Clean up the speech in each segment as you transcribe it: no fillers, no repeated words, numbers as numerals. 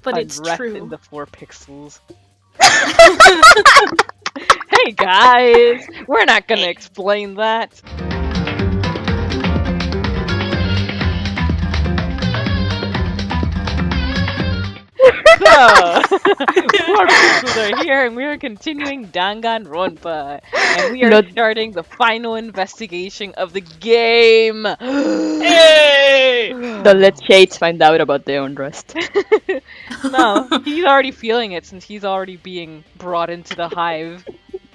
But it's unrest true. in the 4pixels. Hey guys, we're not gonna explain that. So, 4pixels are here, and we are continuing Danganronpa, and we are starting the final investigation of the game. Hey! Don't let Shades find out about the unrest. No, he's already feeling it since he's already being brought into the hive.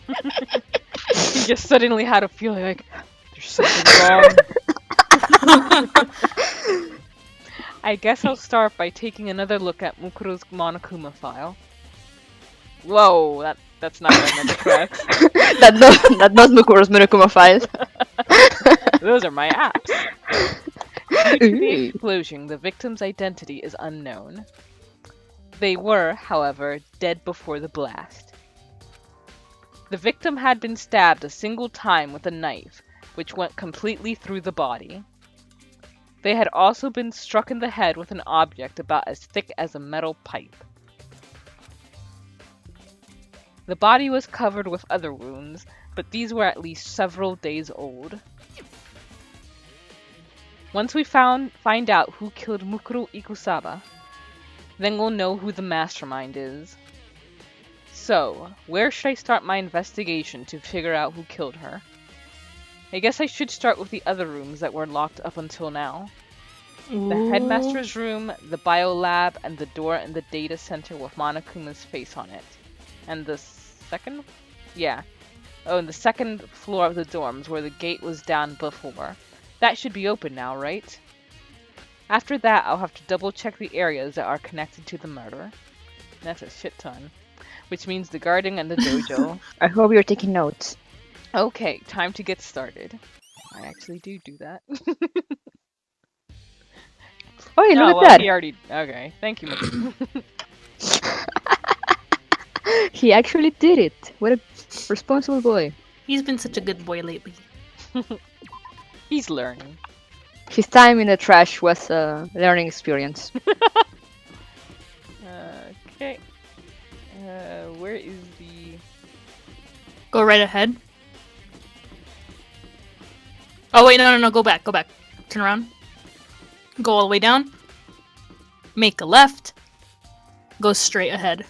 He just suddenly had a feeling like there's something wrong. I guess I'll start by taking another look at Mukuro's Monokuma file. Whoa, that's not what I meant to press. That not Mukuro's Monokuma file. Those are my apps. Due to the explosion, the victim's identity is unknown. They were, however, dead before the blast. The victim had been stabbed a single time with a knife, which went completely through the body. They had also been struck in the head with an object about as thick as a metal pipe. The body was covered with other wounds, but these were at least several days old. Once we find out who killed Mukuro Ikusaba, then we'll know who the mastermind is. So, where should I start my investigation to figure out who killed her? I guess I should start with the other rooms that were locked up until now. The headmaster's room, the biolab, and the door in the data center with Monokuma's face on it. And the second? Yeah. Oh, and the second floor of the dorms where the gate was down before. That should be open now, right? After that, I'll have to double check the areas that are connected to the murder. That's a shit ton. Which means the garden and the dojo. I hope you're taking notes. Okay, time to get started. I actually do that. Oh, look at well, that! He already... Okay, thank you, Mickey. He actually did it! What a responsible boy. He's been such a good boy lately. He's learning. His time in the trash was a learning experience. Okay. Where is the... Go right ahead. Oh wait, no, go back. Turn around. Go all the way down. Make a left. Go straight ahead.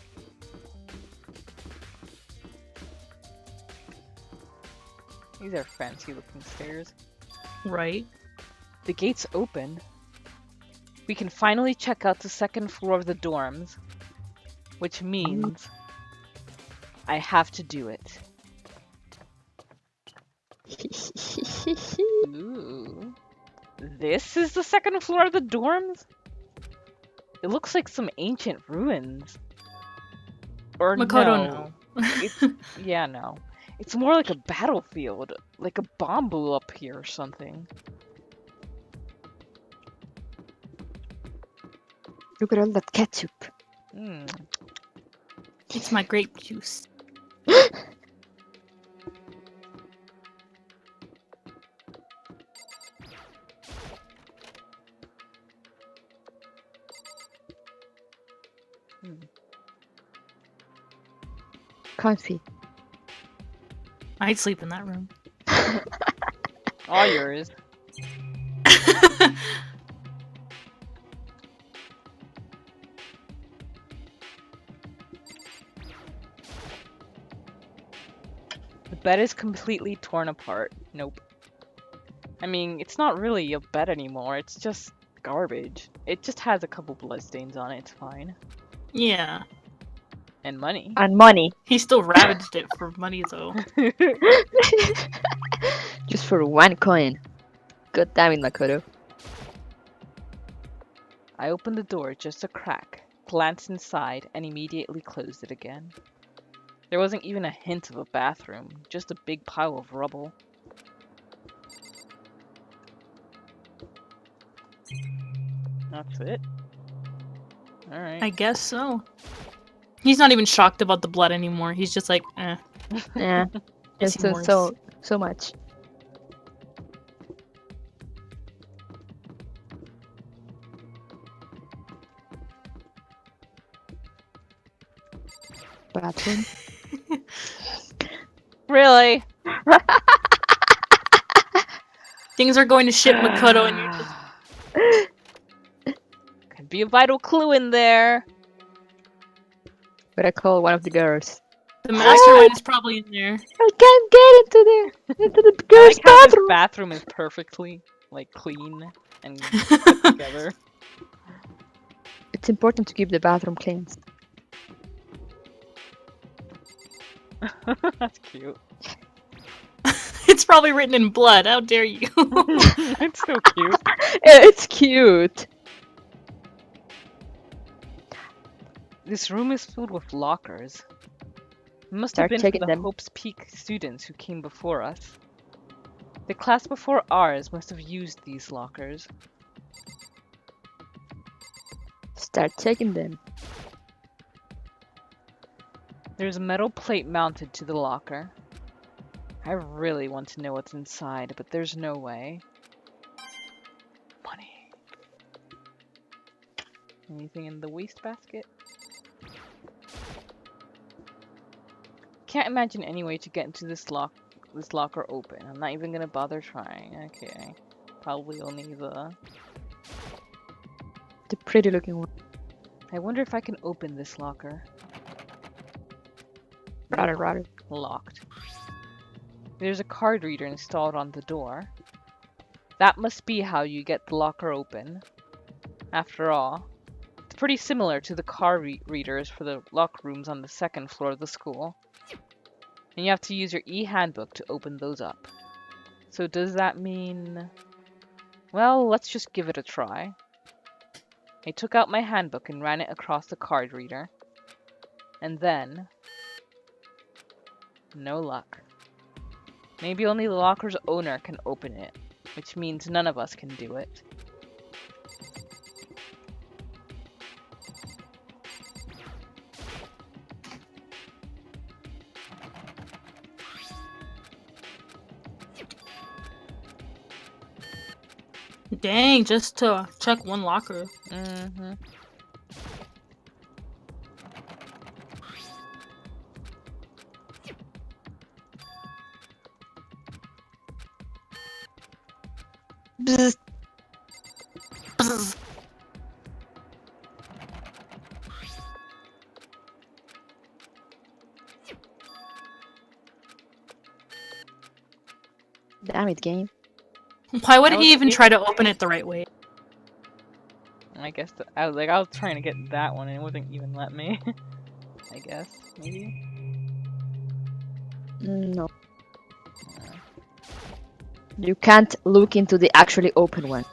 These are fancy looking stairs. Right. The gate's open. We can finally check out the second floor of the dorms. Which means... I have to do it. Ooh. This is the second floor of the dorms? It looks like some ancient ruins. Or Makoto, no. Yeah, no. It's more like a battlefield. Like a bomb blew up here or something. Look at all that ketchup. It's my grape juice. Comfy. I'd sleep in that room. All yours. The bed is completely torn apart. Nope. I mean, it's not really a bed anymore, it's just garbage. It just has a couple bloodstains on it, it's fine. Yeah. And money. And money. He still ravaged it for money though. Just for 1 coin. God damn it, Makoto. I opened the door just a crack, glanced inside, and immediately closed it again. There wasn't even a hint of a bathroom, just a big pile of rubble. That's it? Alright. I guess so. He's not even shocked about the blood anymore. He's just like, eh. Yeah. It's so much. Bathroom. Really? Things are going to shit, Makoto, and you're just... Could be a vital clue in there. But I call one of the girls. The mastermind is probably in there. I can't get into the I girls' like how this bathroom. bathroom is perfectly, like, clean and put together. It's important to keep the bathroom clean. That's cute. It's probably written in blood. How dare you? It's so cute. It's cute. This room is filled with lockers. It must Start have been for checking the them. Hope's Peak students who came before us. The class before ours must have used these lockers. Start checking them. There's a metal plate mounted to the locker. I really want to know what's inside, but there's no way. Money. Anything in the wastebasket? Can't imagine any way to get into this locker open. I'm not even gonna bother trying. Okay. Probably only the pretty looking one. I wonder if I can open this locker. Rather. Locked. There's a card reader installed on the door. That must be how you get the locker open. After all, it's pretty similar to the card readers for the locker rooms on the second floor of the school. And you have to use your e-handbook to open those up. So does that mean... Well, let's just give it a try. I took out my handbook and ran it across the card reader. And then... no luck. Maybe only the locker's owner can open it, which means none of us can do it. Dang, just to check one locker. Mm-hmm. Bzz. Bzz. Damn it, game. Why would That he was even it. try to open it the right way? I guess I was trying to get that one and it wouldn't even let me. I guess, maybe? No. You can't look into the actually open one.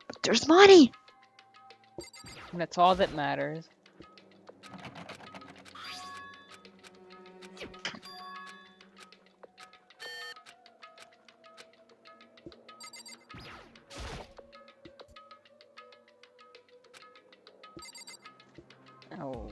But there's money! And that's all that matters. Oh.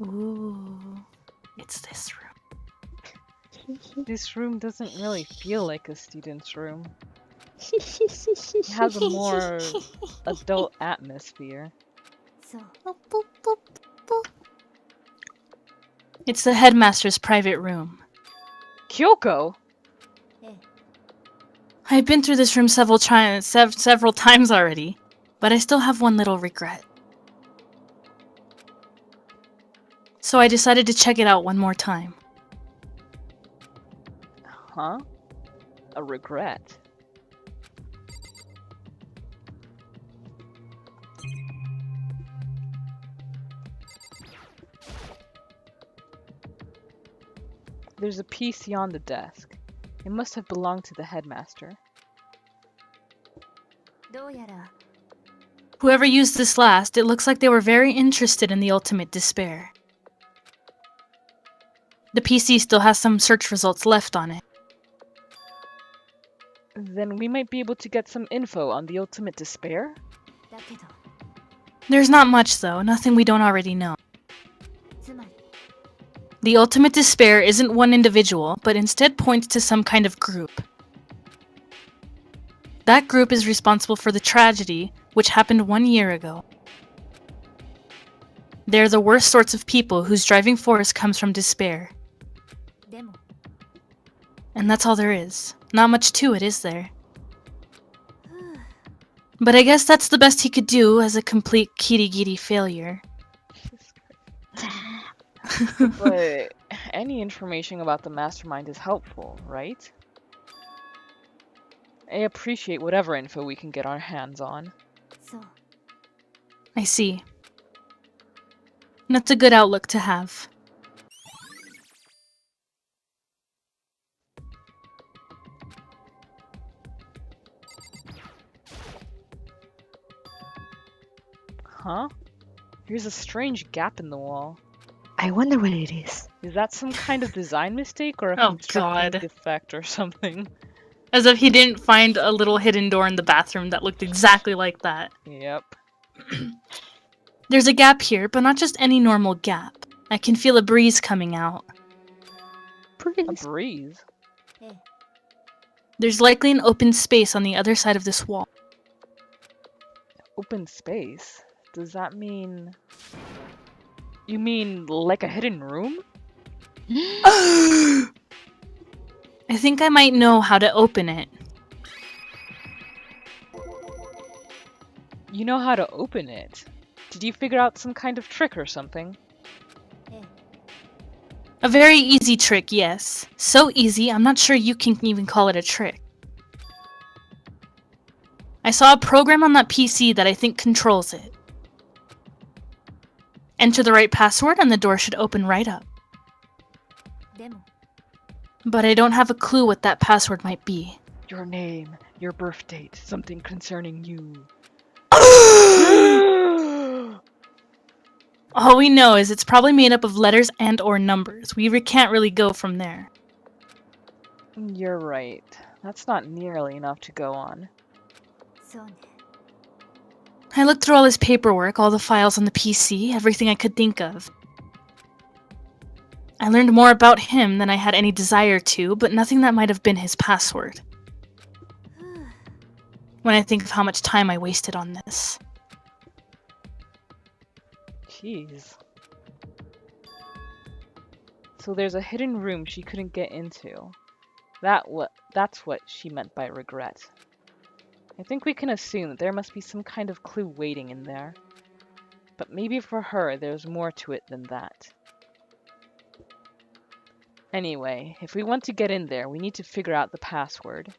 Ooh, it's this room. This room doesn't really feel like a student's room. It has a more adult atmosphere. It's the headmaster's private room. Kyoko! I've been through this room several times already, but I still have one little regret. So I decided to check it out one more time. Huh? A regret? There's a PC on the desk. It must have belonged to the headmaster. Whoever used this last, it looks like they were very interested in the ultimate despair. The PC still has some search results left on it. Then we might be able to get some info on the ultimate despair? There's not much though, nothing we don't already know. The ultimate despair isn't one individual, but instead points to some kind of group. That group is responsible for the tragedy which happened 1 year ago. They're the worst sorts of people whose driving force comes from despair. And that's all there is. Not much to it, is there? But I guess that's the best he could do as a complete kitty-gitty failure. But any information about the mastermind is helpful, right? I appreciate whatever info we can get our hands on. I see. That's a good outlook to have. Huh? Here's a strange gap in the wall. I wonder what it is. Is that some kind of design mistake or a Oh, construction God. defect or something? As if he didn't find a little hidden door in the bathroom that looked exactly like that. Yep. There's a gap here, but not just any normal gap. I can feel a breeze coming out. A breeze? There's likely an open space on the other side of this wall. Open space? Does that mean... You mean like a hidden room? I think I might know how to open it. You know how to open it? Did you figure out some kind of trick or something? A very easy trick, yes. So easy, I'm not sure you can even call it a trick. I saw a program on that PC that I think controls it. Enter the right password and the door should open right up. But I don't have a clue what that password might be. Your name, your birth date, something concerning you. All we know is it's probably made up of letters and or numbers. We can't really go from there. You're right. That's not nearly enough to go on. I looked through all his paperwork, all the files on the PC, everything I could think of. I learned more about him than I had any desire to, but nothing that might have been his password. When I think of how much time I wasted on this. Jeez. So there's a hidden room she couldn't get into. That's what she meant by regret. I think we can assume that there must be some kind of clue waiting in there. But maybe for her, there's more to it than that. Anyway, if we want to get in there, we need to figure out the password.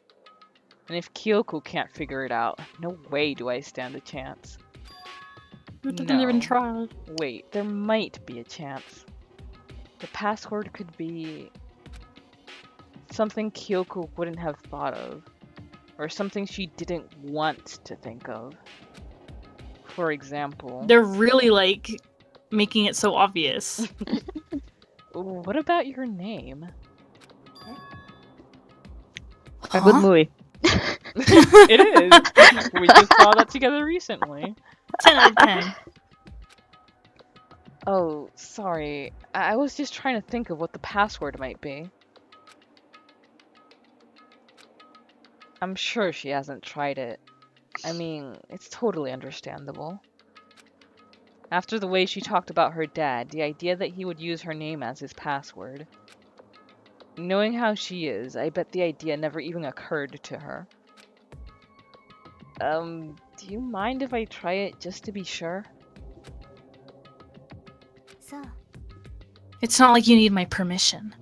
And if Kyoko can't figure it out, no way do I stand a chance. You didn't even try. Wait, there might be a chance. The password could be something Kyoko wouldn't have thought of, or something she didn't want to think of. For example... They're really, like, making it so obvious. What about your name? A good movie. It is! We just saw that together recently. 10 out of 10. Oh, sorry. I was just trying to think of what the password might be. I'm sure she hasn't tried it. I mean, it's totally understandable. After the way she talked about her dad, the idea that he would use her name as his password. Knowing how she is, I bet the idea never even occurred to her. Do you mind if I try it just to be sure? It's not like you need my permission.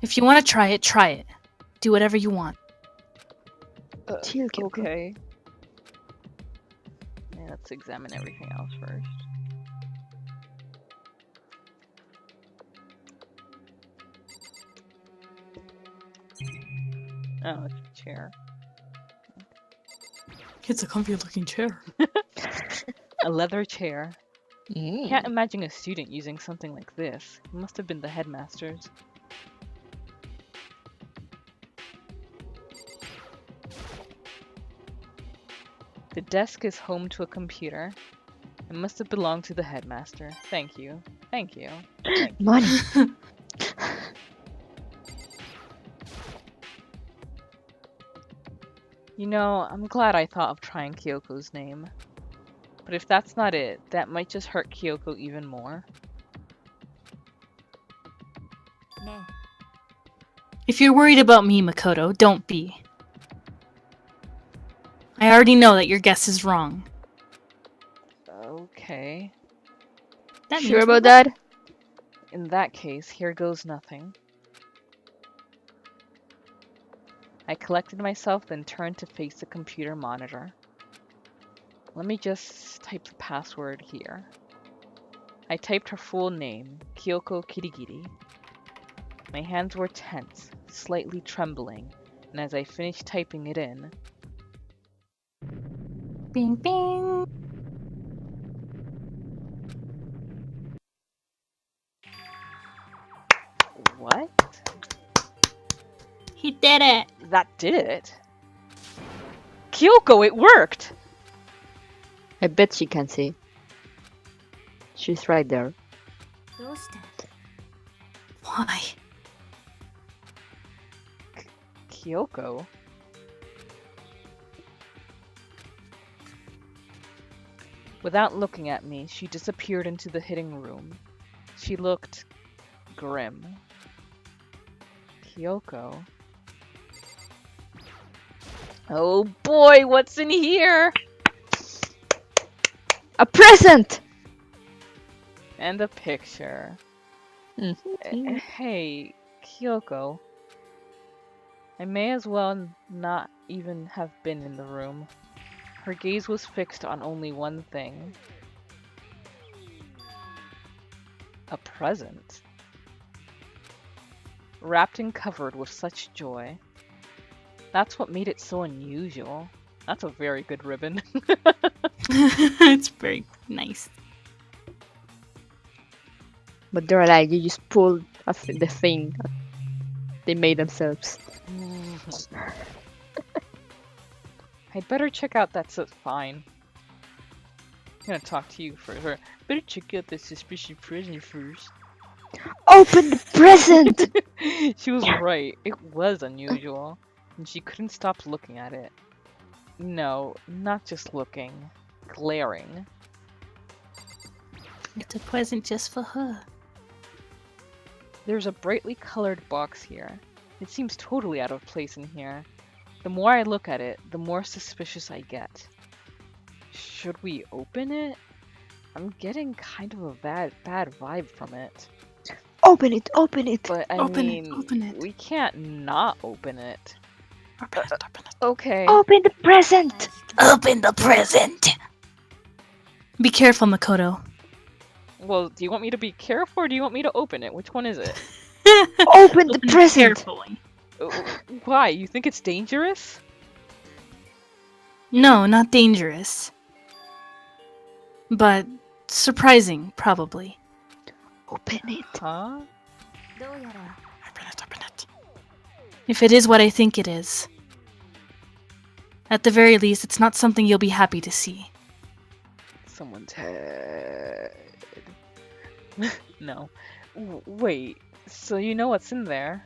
If you want to try it, try it. Do whatever you want. Chill, Kyoko. Okay. Yeah, let's examine everything else first. Oh, it's a chair. It's a comfy looking chair. A leather chair. Mm. Can't imagine a student using something like this. It must have been the headmaster's. The desk is home to a computer. It must have belonged to the headmaster. Thank you. Thank you. Thank you. Money. You know, I'm glad I thought of trying Kyoko's name. But if that's not it, that might just hurt Kyoko even more. If you're worried about me, Makoto, don't be. I already know that your guess is wrong. Okay. That Sure means about that? In that case, here goes nothing. I collected myself, then turned to face the computer monitor. Let me just type the password here. I typed her full name, Kyoko Kirigiri. My hands were tense, slightly trembling, and as I finished typing it in, Bing bing. what? He did it. That did it? Kyoko, it worked! I bet she can see. She's right there. Why? Kyoko? Without looking at me, she disappeared into the hitting room. She looked grim. Kyoko? Oh boy, what's in here? A present! And a picture. Hey, Kyoko. I may as well not even have been in the room. Her gaze was fixed on only one thing. A present. Wrapped and covered with such joy. That's what made it so unusual. That's a very good ribbon. It's very nice. But they're like, you just pulled the thing they made themselves. I'd better check out that fine. I'm gonna talk to you first. Better check out that suspicious present first. Open the present! She was right. It was unusual. And she couldn't stop looking at it. No, not just looking. Glaring. It's a present just for her. There's a brightly colored box here. It seems totally out of place in here. The more I look at it, the more suspicious I get. Should we open it? I'm getting kind of a bad vibe from it. Open it! Open it! But I Open it, mean, open it. we can't not open it. Open it, open it. Okay. Open the present! Open the present! Be careful, Makoto. Well, do you want me to be careful or do you want me to open it? Which one is it? Open the present! Carefully. Why? You think it's dangerous? No, not dangerous. But surprising, probably. Open it. Huh? Open it, open it. If it is what I think it is. At the very least, it's not something you'll be happy to see. Someone's head. No. Wait, so you know what's in there?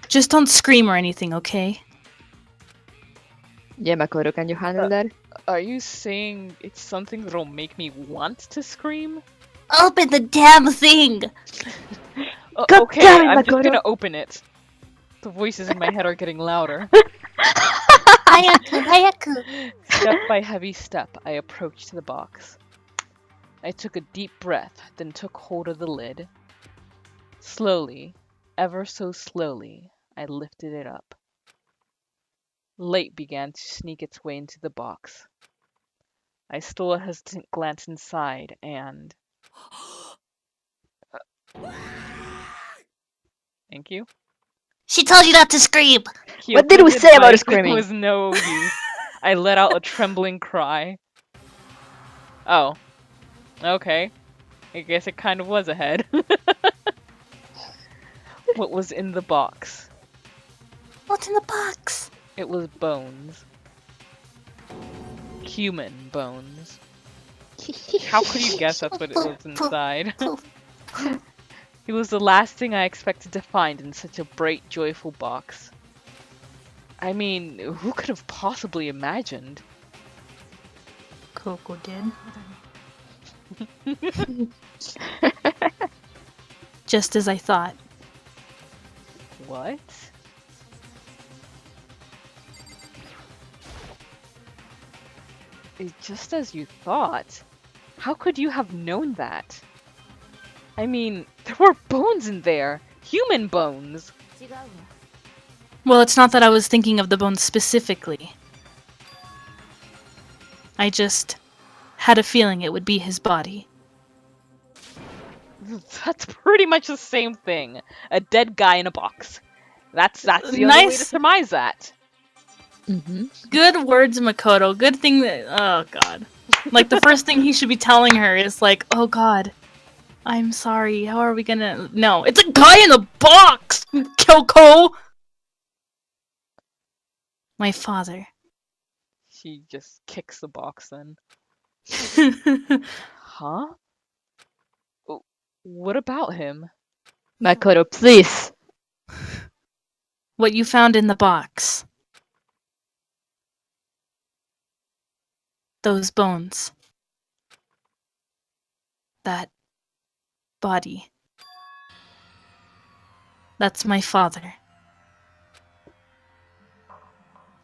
Just don't scream or anything, okay? Yeah, Makoto, can you handle that? Are you saying it's something that'll make me want to scream? Open the damn thing! God Okay, damn it, I'm just Makoto. gonna open it. The voices in my head are getting louder. Hayaku, hayaku! Step by heavy step, I approached the box. I took a deep breath, then took hold of the lid. Slowly, ever so slowly, I lifted it up. Light began to sneak its way into the box. I stole a hesitant glance inside and... Thank you. She told you not to scream! What did Kyoko we say about like screaming? There was no use. I let out a trembling cry. Oh. Okay. I guess it kind of was a head. What was in the box? What's in the box? It was bones. Human bones. How could you guess that's what it was inside? It was the last thing I expected to find in such a bright, joyful box. I mean, who could have possibly imagined? Coco did. Just as I thought. What? It's just as you thought. How could you have known that? I mean, there were bones in there! Human bones! Well, it's not that I was thinking of the bones specifically. I just had a feeling it would be his body. That's pretty much the same thing. A dead guy in a box. That's the only way to Nice. surmise that. Good words, Makoto. Good thing that. Oh, God. Like, the first thing he should be telling her is, like, oh, God. I'm sorry. How are we gonna. No, it's a guy in a box! Kyoko! My father. She just kicks the box then. Huh? What about him? Makoto, please. What you found in the box. Those bones. That body. That's my father.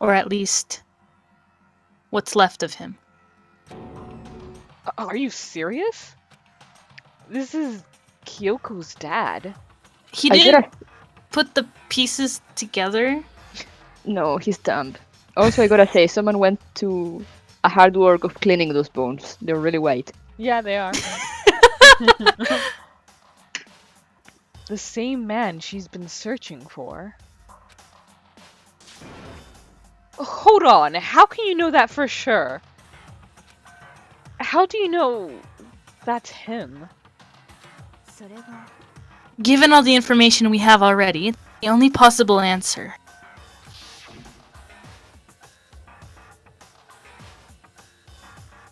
Or at least, what's left of him. Are you serious? This is Kyoko's dad. He I didn't gotta... put the pieces together. No, he's dumb. Also, I gotta say, someone went to a hard work of cleaning those bones. They're really white. Yeah, they are. The same man she's been searching for. Hold on, how can you know that for sure? How do you know that's him? Given all the information we have already, the only possible answer.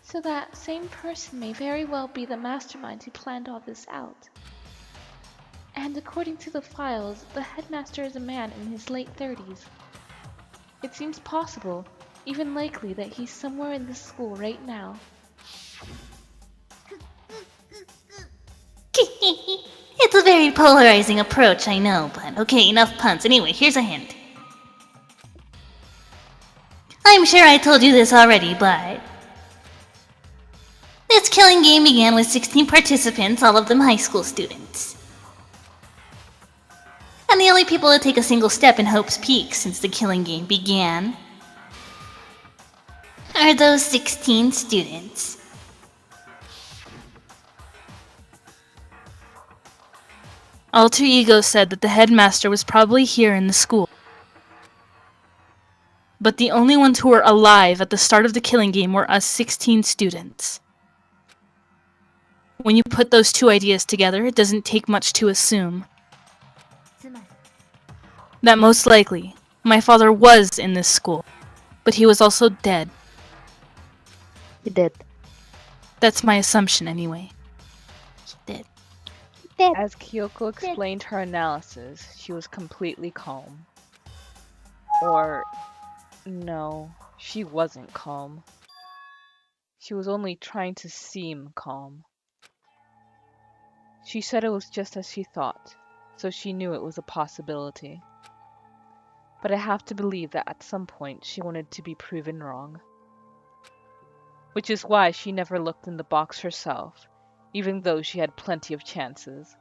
So that same person may very well be the mastermind who planned all this out. And according to the files, the headmaster is a man in his late 30s. It seems possible, even likely, that he's somewhere in this school right now. It's a very polarizing approach, I know, but okay, enough puns. Anyway, here's a hint. I'm sure I told you this already, but this killing game began with 16 participants, all of them high school students. And the only people to take a single step in Hope's Peak since the killing game began are those 16 students. Alter Ego said that the headmaster was probably here in the school. But the only ones who were alive at the start of the killing game were us 16 students. When you put those two ideas together, it doesn't take much to assume that most likely my father was in this school, but he was also dead. He did. That's my assumption anyway. He did. As Kyoko explained her analysis, she was completely calm. Or, no, she wasn't calm. She was only trying to seem calm. She said it was just as she thought, so she knew it was a possibility. But I have to believe that at some point she wanted to be proven wrong. Which is why she never looked in the box herself, even though she had plenty of chances.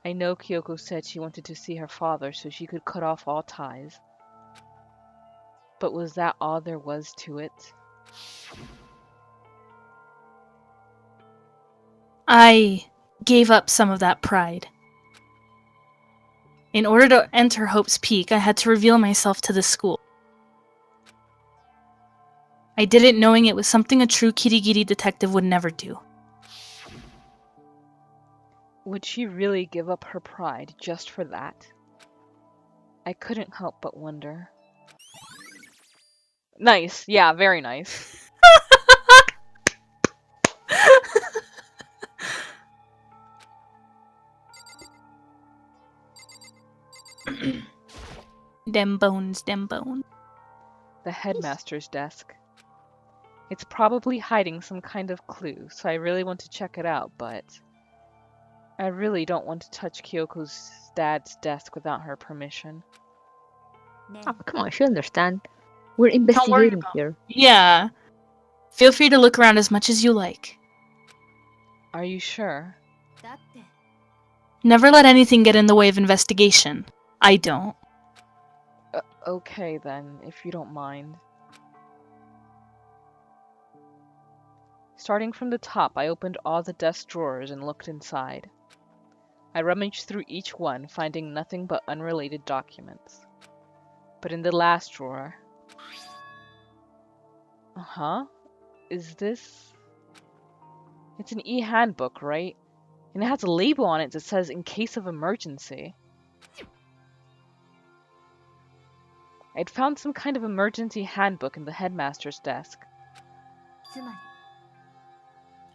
I know Kyoko said she wanted to see her father so she could cut off all ties. But was that all there was to it? I gave up some of that pride. In order to enter Hope's Peak, I had to reveal myself to the school. I did it knowing it was something a true kirigiri detective would never do. Would she really give up her pride just for that? I couldn't help but wonder. Nice. Yeah, very nice. Dem bones, dem bones. The headmaster's desk. It's probably hiding some kind of clue, so I really want to check it out, but I really don't want to touch Kyoko's dad's desk without her permission. Oh, come on, she'll understand. We're worry investigating about here. Yeah. Feel free to look around as much as you like. Are you sure? Never let anything get in the way of investigation. I don't. Okay then, if you don't mind. Starting from the top, I opened all the desk drawers and looked inside. I rummaged through each one, finding nothing but unrelated documents. But in the last drawer... Uh-huh. Is this... It's an e-handbook, right? And it has a label on it that says, in case of emergency. I'd found some kind of emergency handbook in the headmaster's desk.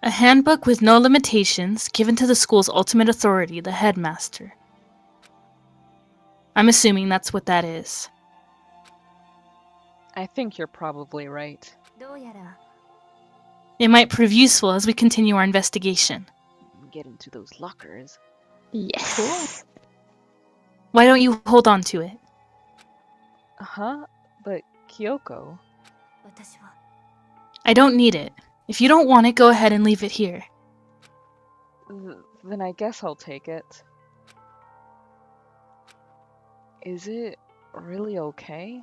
A handbook with no limitations, given to the school's ultimate authority, the headmaster. I'm assuming that's what that is. I think you're probably right. It might prove useful as we continue our investigation. Get into those lockers. Yes. Why don't you hold on to it? Uh-huh, but Kyoko... I don't need it. If you don't want it, go ahead and leave it here. Then I guess I'll take it. Is it really okay?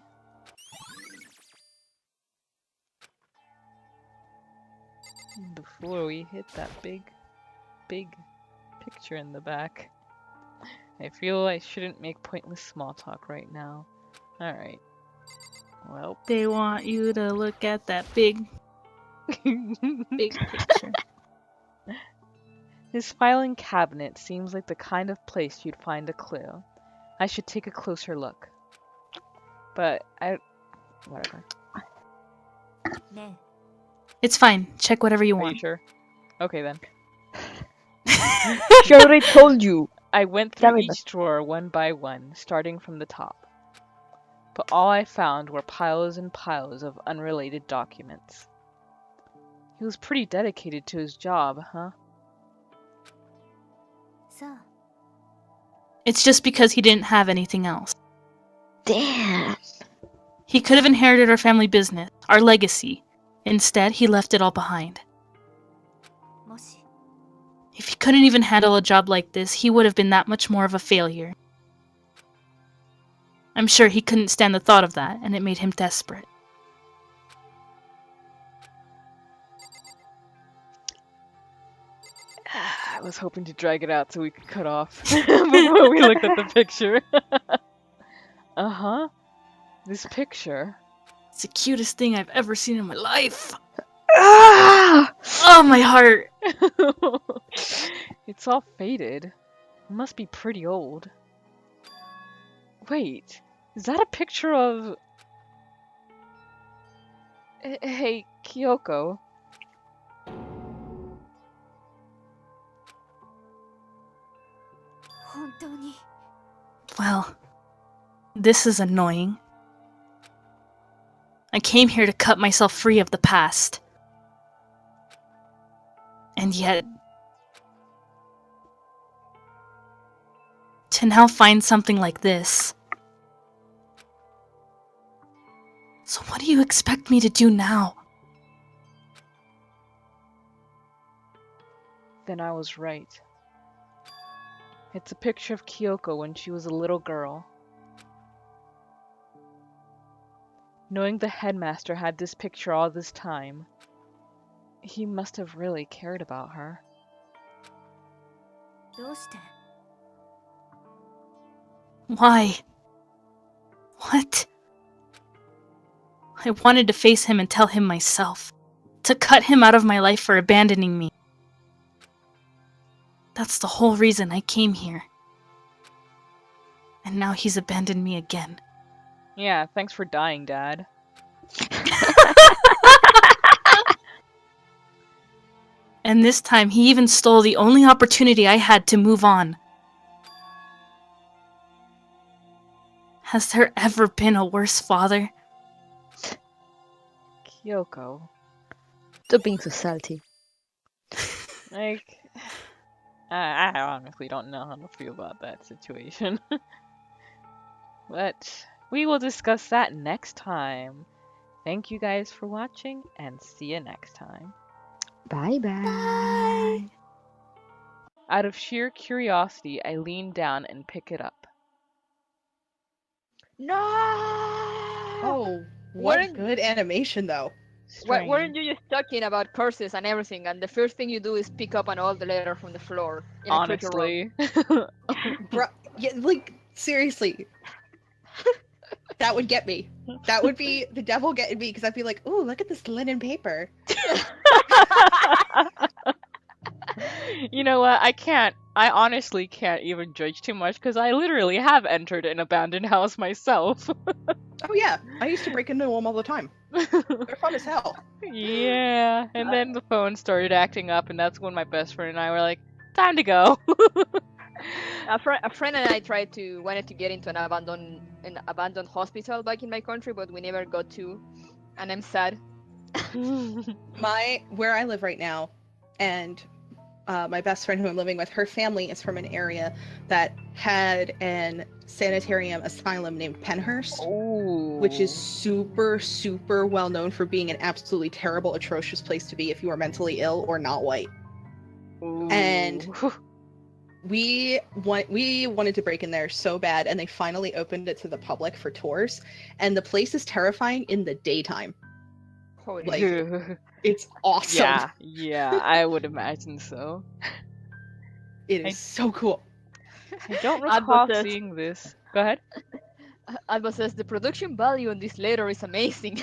Before we hit that big picture in the back. I feel I shouldn't make pointless small talk right now. Alright. Well. They want you to look at that big picture. This filing cabinet seems like the kind of place you'd find a clue. I should take a closer look. But whatever. It's fine. Check whatever you Are want. you sure? Okay then. She already told you. I went Damn through it. each drawer one by one, starting from the top. But all I found were piles and piles of unrelated documents. He was pretty dedicated to his job, huh? It's just because he didn't have anything else. Damn. He could have inherited our family business, our legacy. Instead, he left it all behind. If he couldn't even handle a job like this, he would have been that much more of a failure. I'm sure he couldn't stand the thought of that, and it made him desperate. I was hoping to drag it out so we could cut off before we looked at the picture. Uh-huh. This picture. It's the cutest thing I've ever seen in my life. Ah! Oh, my heart. It's all faded. It must be pretty old. Wait, is that a picture of... Hey, Kyoko. Well, this is annoying. I came here to cut myself free of the past. And yet... to now find something like this. So what do you expect me to do now? Then I was right. It's a picture of Kyoko when she was a little girl. Knowing the headmaster had this picture all this time, he must have really cared about her. Why? What? I wanted to face him and tell him myself. To cut him out of my life for abandoning me. That's the whole reason I came here. And now he's abandoned me again. Yeah, thanks for dying, Dad. And this time he even stole the only opportunity I had to move on. Has there ever been a worse father? Kyoko. Stop being so salty. Like, I honestly don't know how to feel about that situation. But we will discuss that next time. Thank you guys for watching, and see you next time. Bye bye. Out of sheer curiosity, I lean down and pick it up. No! Oh, what Weren't- good animation though. Weren't you just talking about curses and everything, and the first thing you do is pick up an old letter from the floor in a creature room? Honestly. Bro, yeah, like seriously. That would get me. That would be the devil getting me because I'd be like, "Ooh, look at this linen paper." You know what? I honestly can't even judge too much because I literally have entered an abandoned house myself. Oh yeah, I used to break into them all the time. They're fun as hell. Yeah, and then the phone started acting up, and that's when my best friend and I were like, time to go. A friend and I wanted to get into an abandoned hospital back in my country, but we never got to, and I'm sad. Where I live right now, and my best friend who I'm living with, her family is from an area that had an sanitarium asylum named Penhurst, which is super, super well known for being an absolutely terrible, atrocious place to be if you are mentally ill or not white. Ooh. And we wanted to break in there so bad, and they finally opened it to the public for tours, and the place is terrifying in the daytime. Holy Like, shit. it's awesome. Yeah, I would imagine so. It is so cool. I don't Alba recall says- seeing this. Go ahead. Alba says the production value on this letter is amazing.